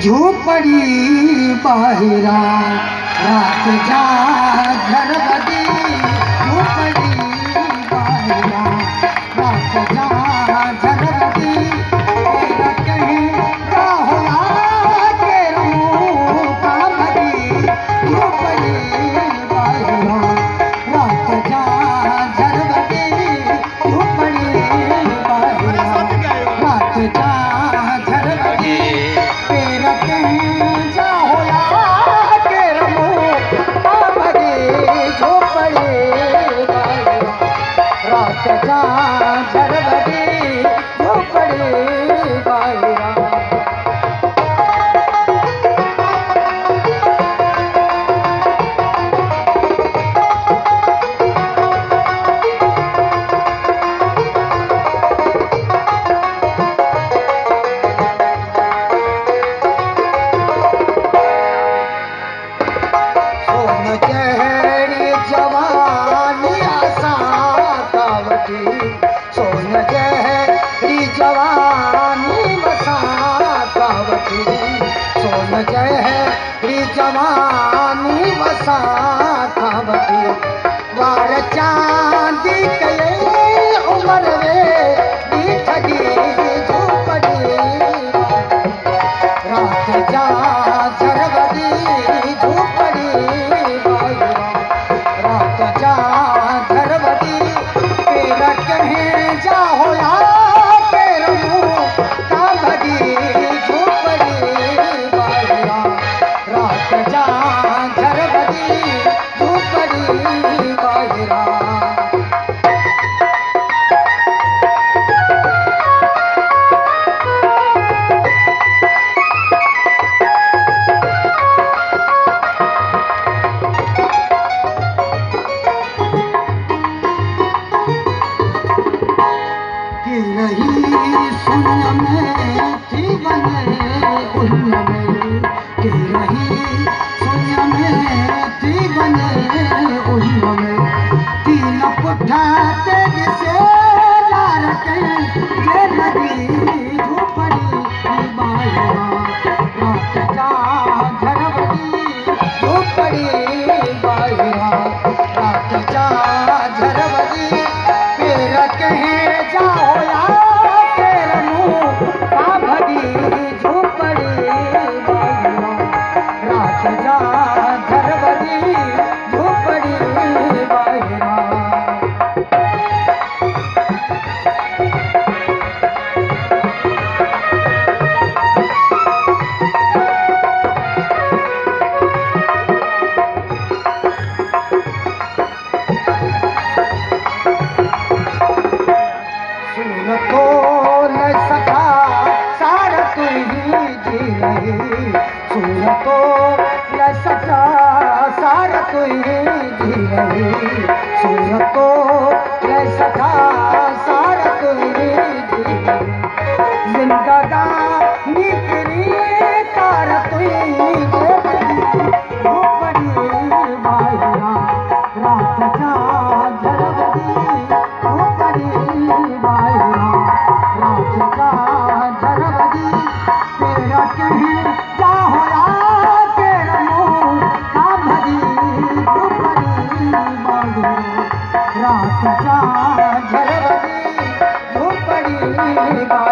झोपड़ी बाहिरा रात जा झरबदी झोपड़ी बाहिरा रात जा झरबदी तेरा कहीं का होला के रहूं का भदी झोपड़ी बाहिरा रात जा झरबदी झोपड़ी बाहिरा रात जा झरबदी तेरा कहीं जा होला के रहूं का भदी झोपड़ी बाहिरा रात जा झरबदी झोपड़ी बाहिरा सोन जहरी जवानी आसा कावती सोन जहरी जवानी बसा कावती सोन जहरी जवानी बसा कावती वार चांदी कये उमर वे ठगी झोपड़ी रात जा झरबदी झोपड़ी बाहिरा रात जा झरबदी तेरा कहीं जा होला के रहूं का भदी झोपड़ी बाहिरा रात जा झरबदी झोपड़ी बाहिरा की रही शून्य में थी बने उन्न में की रही शून्य में थी बने उन्न में तीन पुट्ठा तेज से लार के ये नदी झोपड़ी बाहिरा रात जा झरबदी झोपड़ी बाहिरा रात जा झरबदी तेरा कहीं जा होला के रहूं का भदी झोपड़ी बाहिरा रात जा झरबदी झोपड़ी बाहिरा सुन तो न सका सारा तू ही जी रही सुन तो न सका सारा तू ही जी रही सुन तो न सका सारा तू ही जी रही जिंदगानी तेरी तार तू ही झोपड़ी बाहिरा रात जा झरबदी झोपड़ी बाहिरा रात जा झरबदी तेरा कहीं जा होला के रहूं का भदी झोपड़ी बाहिरा रात जा झरबदी झोपड़ी बाहिरा